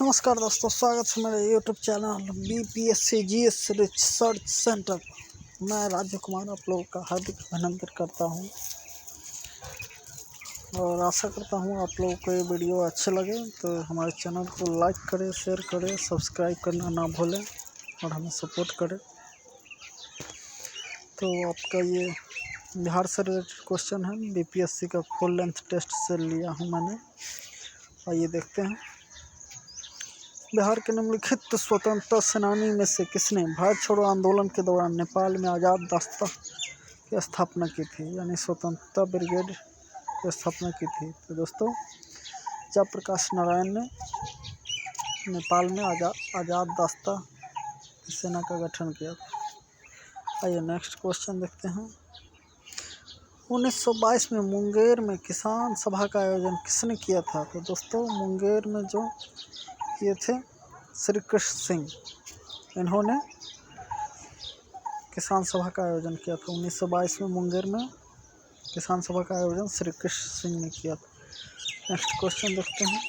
नमस्कार दोस्तों, स्वागत है मेरे YouTube channel BPSC GS research centre. मैं राजू कुमार आप लोगों का हार्दिक अभिनंदन करता हूं और आशा करता हूं आप लोगों को ये वीडियो अच्छे लगे तो हमारे चैनल को लाइक करें, शेयर करें, सब्सक्राइब करना ना भूलें और हमें सपोर्ट करें। तो आपका ये बिहार से रिलेटेड क्वेश्चन है, BPSC का फुल लेंथ टेस्ट से लिया हूँ मैंने। आइए देखते हैं। बिहार के निम्नलिखित स्वतंत्रता सेनानी में से किसने भारत छोड़ो आंदोलन के दौरान नेपाल में आज़ाद रास्ता की स्थापना की थी, यानी स्वतंत्रता ब्रिगेड की स्थापना की थी? तो दोस्तों, जयप्रकाश नारायण ने नेपाल में आज़ाद रास्ता की सेना का गठन किया था। आइए नेक्स्ट क्वेश्चन देखते हैं। 1922 में मुंगेर में किसान सभा का आयोजन किसने किया था? तो दोस्तों, मुंगेर में जो किए थे श्री कृष्ण सिंह, इन्होंने किसान सभा का आयोजन किया था। 1922 में मुंगेर में किसान सभा का आयोजन श्री कृष्ण सिंह ने किया था। नेक्स्ट क्वेश्चन देखते हैं।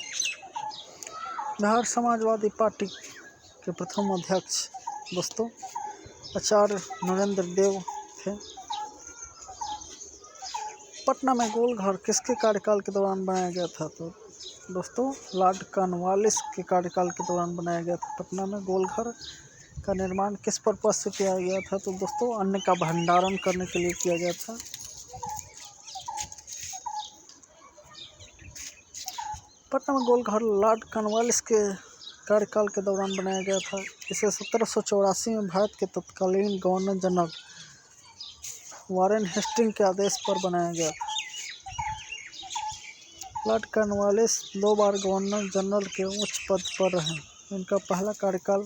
बिहार समाजवादी पार्टी के प्रथम अध्यक्ष दोस्तों आचार्य नरेंद्र देव थे। पटना में गोलघर किसके कार्यकाल के दौरान बनाया गया था? तो दोस्तों, लॉर्ड कॉर्नवालिस के कार्यकाल के दौरान बनाया गया था। पटना में गोलघर का निर्माण किस पर्पज से किया गया था? तो दोस्तों, अन्न का भंडारण करने के लिए किया गया था। पटना में गोलघर लॉर्ड कॉर्नवालिस के कार्यकाल के दौरान बनाया गया था। इसे 1784 में भारत के तत्कालीन गवर्नर जनरल वारेन हेस्टिंग के आदेश पर बनाया गया था। लॉर्ड कॉर्नवालिस 2 बार गवर्नर जनरल के उच्च पद पर रहे। इनका पहला कार्यकाल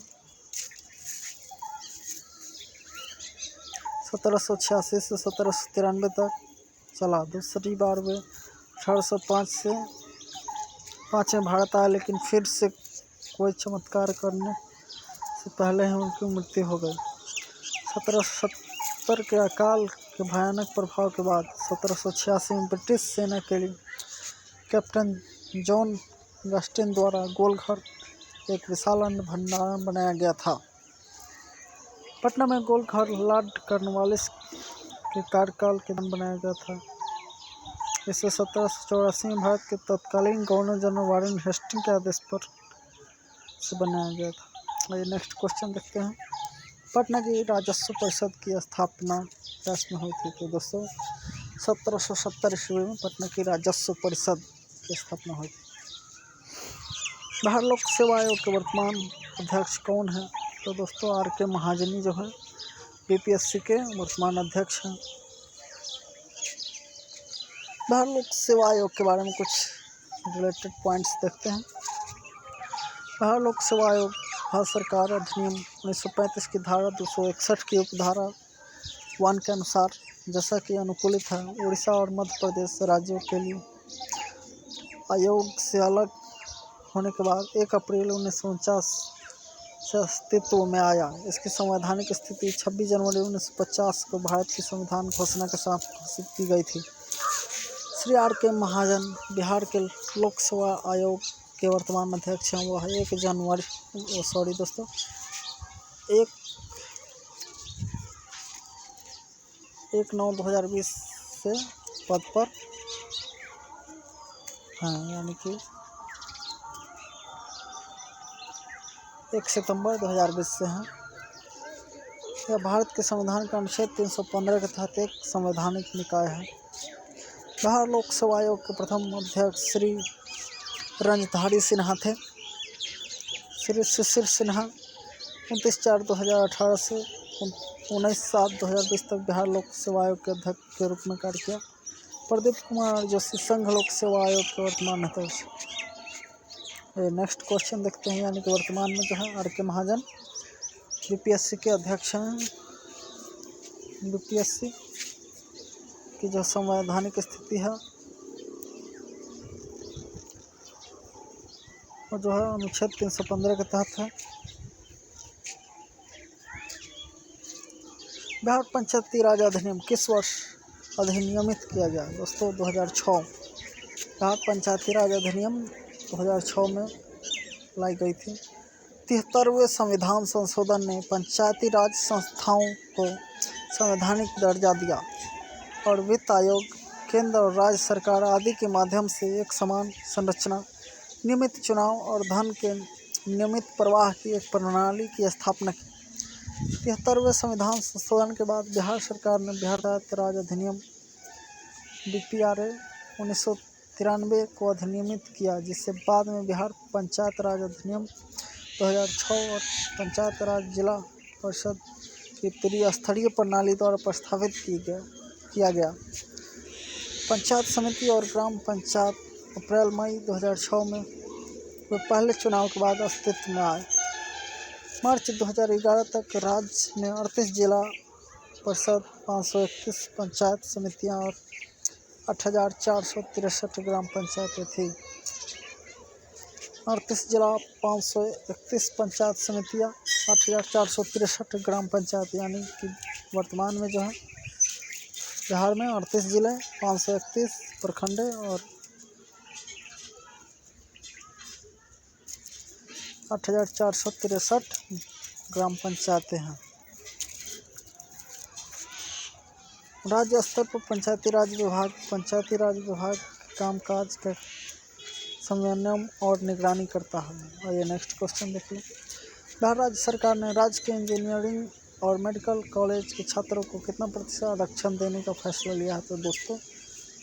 1786 से 1793 तक चला। दूसरी बार वे 1805 से 5 में भारत आए, लेकिन फिर से कोई चमत्कार करने से पहले ही उनकी मृत्यु हो गई। 1770 के अकाल के भयानक प्रभाव के बाद 1786 में ब्रिटिश सेना के लिए कैप्टन जॉन गस्टिन द्वारा गोलघर एक विशाल अन्न भंडारण बनाया गया था। पटना में गोलघर लॉर्ड कॉर्नवालिस के कार्यकाल के दौरान बनाया गया था। इसे 1784 में भारत के तत्कालीन गवर्नर जनरल वारेन हेस्टिंग के आदेश पर से बनाया गया था। ये नेक्स्ट क्वेश्चन देखते हैं। पटना की राजस्व परिषद की स्थापना वर्ष में हुई थी? तो दोस्तों, 1770 ईस्वी में पटना की राजस्व परिषद की स्थापना हुई थी। बिहार लोक सेवा आयोग के वर्तमान अध्यक्ष कौन है? तो दोस्तों, RK महाजनी जो है BPSC के वर्तमान अध्यक्ष हैं। बिहार लोक सेवा आयोग के बारे में कुछ रिलेटेड पॉइंट्स देखते हैं। बिहार लोक सेवा आयोग भारत सरकार अधिनियम 1935 की धारा 261 की उपधारा 1 के अनुसार जैसा कि अनुकूलित है, उड़ीसा और मध्य प्रदेश राज्यों के लिए आयोग से अलग होने के बाद 1 अप्रैल 1949 से अस्तित्व में आया। इसकी संवैधानिक स्थिति 26 जनवरी 1950 को भारत की संविधान घोषणा के साथ घोषित की गई थी। श्री RK महाजन बिहार के लोक सेवा आयोग के वर्तमान अध्यक्ष हैं। वह 1/9/2020 से पद पर हैं, यानी कि 1 सितंबर 2020 से हैं। यह भारत के संविधान का अनुच्छेद 315 के तहत एक संवैधानिक निकाय है। बिहार लोक सेवा आयोग के प्रथम अध्यक्ष श्री रंजधारी सिन्हा थे। श्री शिशिर सिन्हा 29/4/2018 से 19/7/2020 तक बिहार लोक सेवा आयोग के अध्यक्ष के रूप में कार्य किया। प्रदीप कुमार जोशी संघ लोक सेवा आयोग के वर्तमान अध्यक्ष। नेक्स्ट क्वेश्चन देखते हैं, यानी कि वर्तमान में जो है RK महाजन BPSC के अध्यक्ष हैं। BPSC की जो संवैधानिक स्थिति है वो जो है अनुच्छेद 315 के तहत है। बिहार पंचायती राज अधिनियम किस वर्ष अधिनियमित किया गया? दोस्तों, 2006। बिहार पंचायती राज अधिनियम 2006 में लाई गई थी। 73वें संविधान संशोधन ने पंचायती राज संस्थाओं को संवैधानिक दर्जा दिया और वित्त आयोग, केंद्र और राज्य सरकार आदि के माध्यम से एक समान संरचना, नियमित चुनाव और धन के नियमित प्रवाह की एक प्रणाली की स्थापना की। 73वें संविधान संशोधन के बाद बिहार सरकार ने बिहार पंचायत राज अधिनियम BPRA 1993 को अधिनियमित किया, जिससे बाद में बिहार पंचायत राज अधिनियम 2006 और पंचायत राज जिला परिषद की त्रिस्तरीय प्रणाली द्वारा प्रस्तावित किया गया। पंचायत समिति और ग्राम पंचायत अप्रैल-मई 2006 में वे पहले चुनाव के बाद अस्तित्व में आए। मार्च 2011 तक राज्य में 38 जिला परिषद, 531 पंचायत समितियां और 8,463 ग्राम पंचायतें थीं। 38 जिला, 531 पंचायत समितियां, 8,463 ग्राम पंचायत, यानी कि वर्तमान में जो है बिहार में 38 जिले, 531 प्रखंडें और 8,463 ग्राम पंचायतें हैं। राज्य स्तर पर पंचायती राज विभाग कामकाज का संविनियमन और निगरानी करता है। आइए नेक्स्ट क्वेश्चन देख लें। बिहार राज्य सरकार ने राज्य के इंजीनियरिंग और मेडिकल कॉलेज के छात्रों को कितना प्रतिशत आरक्षण देने का फैसला लिया है? तो दोस्तों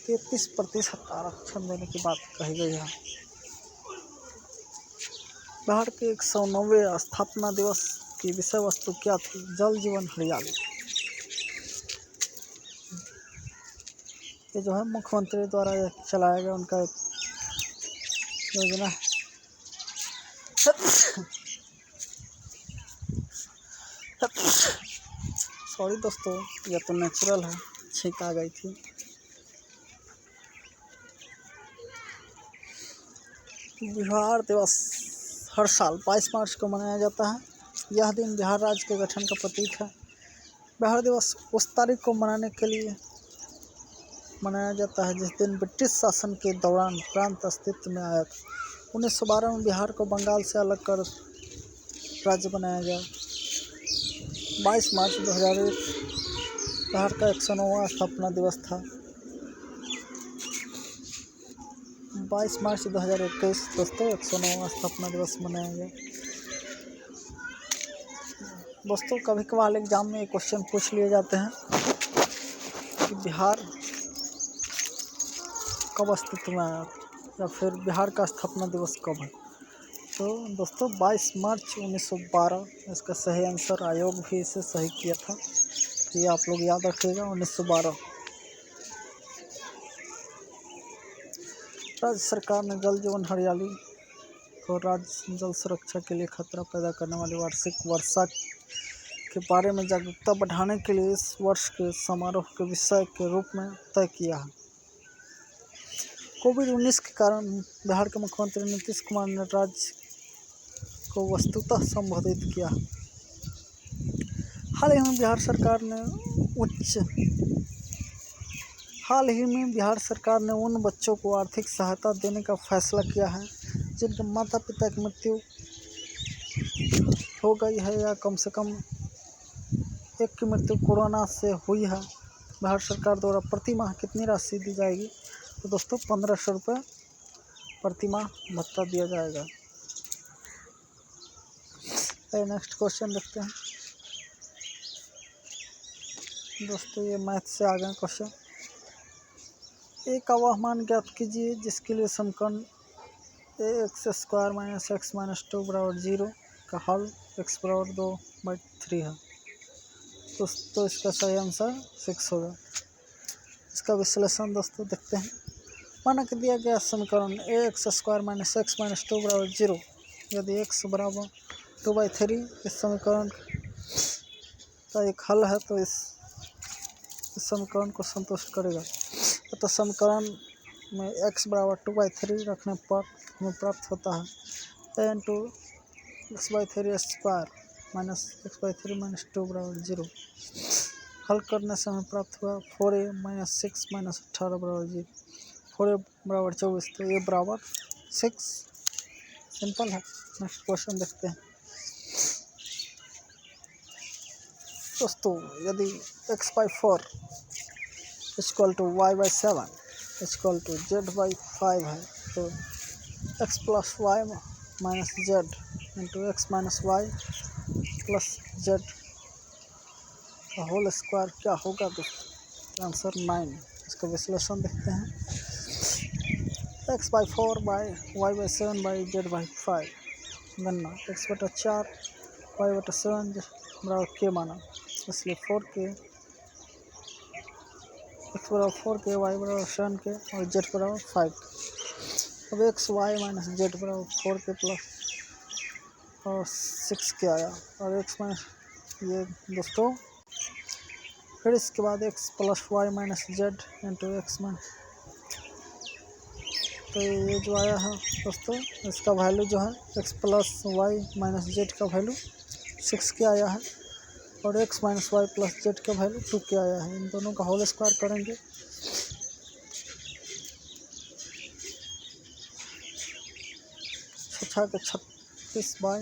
33% आरक्षण देने की बात कही गई है। बिहार के 109वें स्थापना दिवस की विषय वस्तु क्या थी? जल जीवन हरियाली। ये जो है मुख्यमंत्री द्वारा चलाया गया उनका एक योजना है। सॉरी दोस्तों, यह तो नेचुरल है, छींक आ गई थी। बिहार दिवस हर साल 22 मार्च को मनाया जाता है। यह दिन बिहार राज्य के गठन का प्रतीक है। बिहार दिवस उस तारीख को मनाने के लिए मनाया जाता है जिस दिन ब्रिटिश शासन के दौरान प्रांत अस्तित्व में आया था। 1912 में बिहार को बंगाल से अलग कर राज्य बनाया गया। 22 मार्च 2001 बिहार का 109वां स्थापना दिवस था। 22 मार्च 2021 दोस्तों 109वां स्थापना दिवस मनाया गया। दोस्तों कभी कभार एग्जाम में एक क्वेश्चन पूछ लिए जाते हैं कि बिहार कब अस्तित्व में आया या फिर बिहार का स्थापना दिवस कब है? तो दोस्तों 22 मार्च 1912 इसका सही आंसर। आयोग भी इसे सही किया था, तो ये आप लोग याद रखिएगा 1912। राज्य सरकार ने जल जीवन हरियाली को राज्य जल सुरक्षा के लिए खतरा पैदा करने वाली वार्षिक वर्षा के बारे में जागरूकता बढ़ाने के लिए इस वर्ष के समारोह के विषय के रूप में तय किया है। कोविड-19 के कारण बिहार के मुख्यमंत्री नीतीश कुमार ने राज्य को वस्तुतः संबोधित किया। हाल ही में बिहार सरकार ने उन बच्चों को आर्थिक सहायता देने का फैसला किया है जिनके माता पिता की मृत्यु हो गई है या कम से कम एक की मृत्यु कोरोना से हुई है। बिहार सरकार द्वारा प्रति माह कितनी राशि दी जाएगी? तो दोस्तों 1500 रुपये प्रति माह भत्ता दिया जाएगा। नेक्स्ट क्वेश्चन देखते हैं दोस्तों, ये मैथ से आ गए क्वेश्चन। एक आवाहमान ज्ञात कीजिए जिसके लिए समीकरण ax² - x - 2 = 0 का हल x = 2/3 है। दोस्तों इसका सही आंसर 6 होगा। इसका विश्लेषण दोस्तों देखते हैं। माना कि दिया गया समीकरण ax² - x - 2 = 0, यदि x = 2/3 इस समीकरण का एक हल है तो इस समीकरण को संतुष्ट करेगा। तो समीकरण में x = 2/3 रखने पर हमें प्राप्त होता है a × x/3² - x/3 - 2 = 0। हल करने से हमें प्राप्त हुआ 4a - 6 - 18 = 0। 4a = 24, तो a = 6, सिंपल है। नेक्स्ट क्वेश्चन देखते हैं दोस्तों। यदि x/4 equal to y/7 equal to z/5 है तो x plus Y minus Z into X minus Y plus Z का होल स्क्वायर क्या होगा दोस्तों? आंसर 9। इसका विश्लेषण देखते हैं। x/4 by y/7 by z/5 गणना x/4 y/7 बराबर के माना, इसलिए 4k x बराबर 4k y बराबर 7k और z बराबर 5। अब एक्स वाई माइनस जेड बराबर 4k प्लस और 6k आया और एक्स माइनस ये दोस्तों। फिर इसके बाद X plus Y minus Z into X minus, तो ये जो आया है दोस्तों इसका वैल्यू जो है X plus Y minus Z का वैल्यू 6k आया है और X minus Y plus Z का वैल्यू 2k आया है। इन दोनों का होल स्क्वायर करेंगे 36 बाई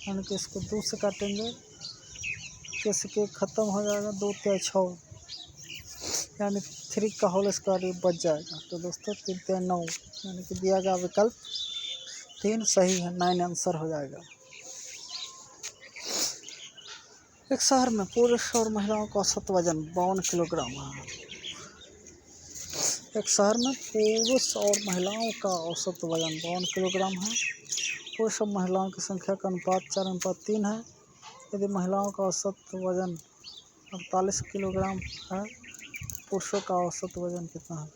यानी कि इसको 2 से काटेंगे तो इसके ख़त्म हो जाएगा 2 3 6 यानी 3 का होल स्क्वायर बच जाएगा। तो दोस्तों 3 3 9 यानी कि दिया गया विकल्प 3 सही है, 9 आंसर हो जाएगा। एक शहर में पुरुष और महिलाओं का औसत वजन 52 किलोग्राम है। एक शहर में पुरुष और महिलाओं का औसत वजन 52 किलोग्राम है। पुरुष और महिलाओं की संख्या का अनुपात 4:3 है। यदि महिलाओं का औसत वजन 48 किलोग्राम है, पुरुषों का औसत वजन कितना है?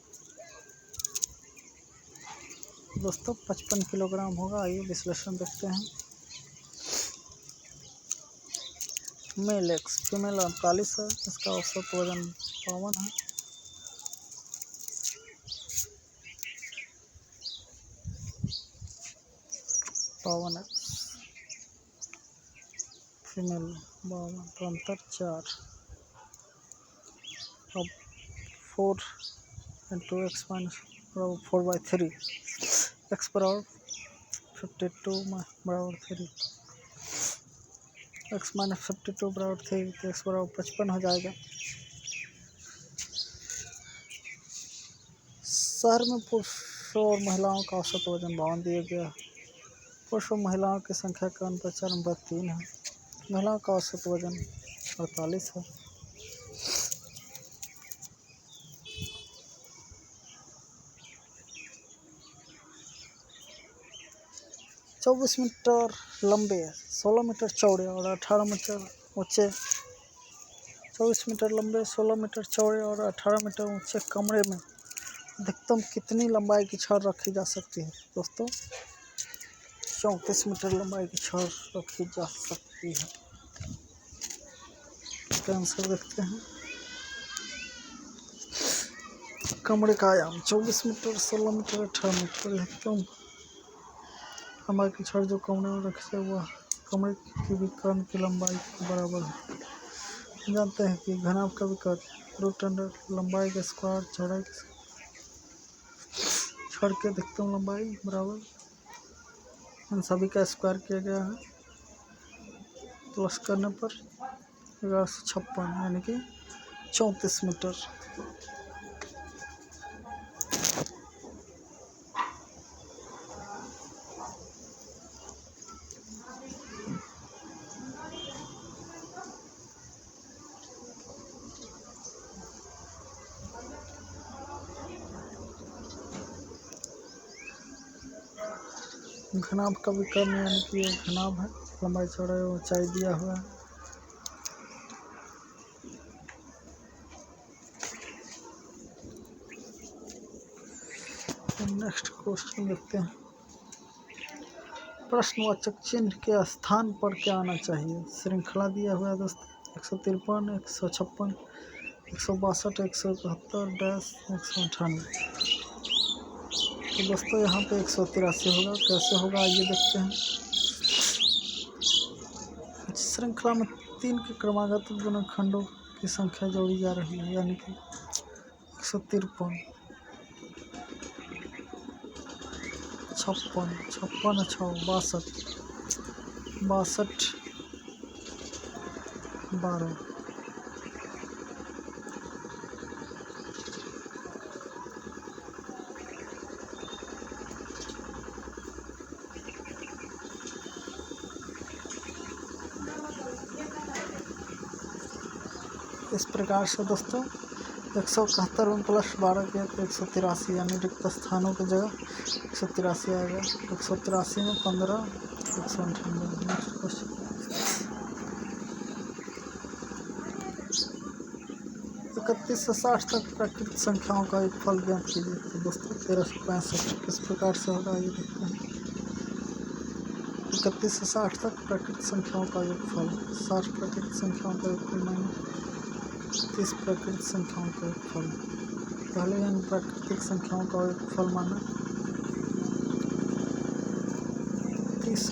दोस्तों 55 किलोग्राम होगा। आइए विश्लेषण देखते हैं। मेल एक्स फीमेल 48 है, इसका औसत वजन 52 है। एक्स फीमेल 52 तो अंतर 4। अब 4 इंटू एक्स माइनस बराबर 4/3 एक्स बराबर 52 बराबर 3 एक्स माइनस 52 बराबर 3 तो एक्स बराबर 55 हो जाएगा। शहर में पुरुषों और महिलाओं का औसत वजन 52 दिया गया है। पुरुषों और महिलाओं की संख्या का अनुपात 4:3 है। महिलाओं का औसत वजन 48 है। चौबीस मीटर लंबे 16 मीटर चौड़े और 18 मीटर ऊंचे 24 मीटर लंबे 16 मीटर चौड़े और 18 मीटर ऊंचे कमरे में अधिकतम कितनी लंबाई की छड़ रखी जा सकती है? दोस्तों 34 मीटर लंबाई की छड़ रखी जा सकती है। इसका आंसर देखते हैं। कमरे का आयाम 24 मीटर 16 मीटर 18 मीटर अधिकतम लंबाई की छड़ जो कमरे में रखी है वह कमरे की विकर्ण की लंबाई के बराबर है। जानते हैं कि घनाभ का विकर्ण √अंडर लंबाई का स्क्वायर चौड़ाई की छड़ की अधिकतम लंबाई बराबर इन सभी का स्क्वायर किया गया है। प्लस करने पर 1156 यानी कि 34 मीटर। घनाभ का विकर्ण यानी कि ये घनाभ है, लंबाई चौड़ाई ऊंचाई दिया हुआ है। नेक्स्ट क्वेश्चन देखते हैं। प्रश्नवाचक चिन्ह के स्थान पर क्या आना चाहिए? श्रृंखला दिया हुआ है दोस्तों 153 156 162 171 198। तो दोस्तों यहाँ पे 183 होगा। कैसे होगा आइए देखते हैं। श्रृंखला में 3 के क्रमागत गुणनखंडों की संख्या जोड़ी जा रही है यानी कि 153। 56, 56 6 62, 62 12। इस प्रकार से दोस्तों 171 में प्लस 12 किया तो 183, यानी रिक्त स्थानों की जगह 183 आएगा। 183 में 15 198। नेक्स्ट क्वेश्चन, 31 से 60 तक प्राकृतिक संख्याओं का एक फल ज्ञात कीजिए। तो दोस्तों 1365 किस प्रकार से होगा ये देखते हैं। 31 से 60 तक प्राकृतिक संख्याओं का एक फल, 60 प्राकृतिक संख्याओं का एक फल माइनस 30 प्राकृतिक संख्याओं का एक फल। पहले इन प्राकृतिक संख्याओं का एक फल माना 30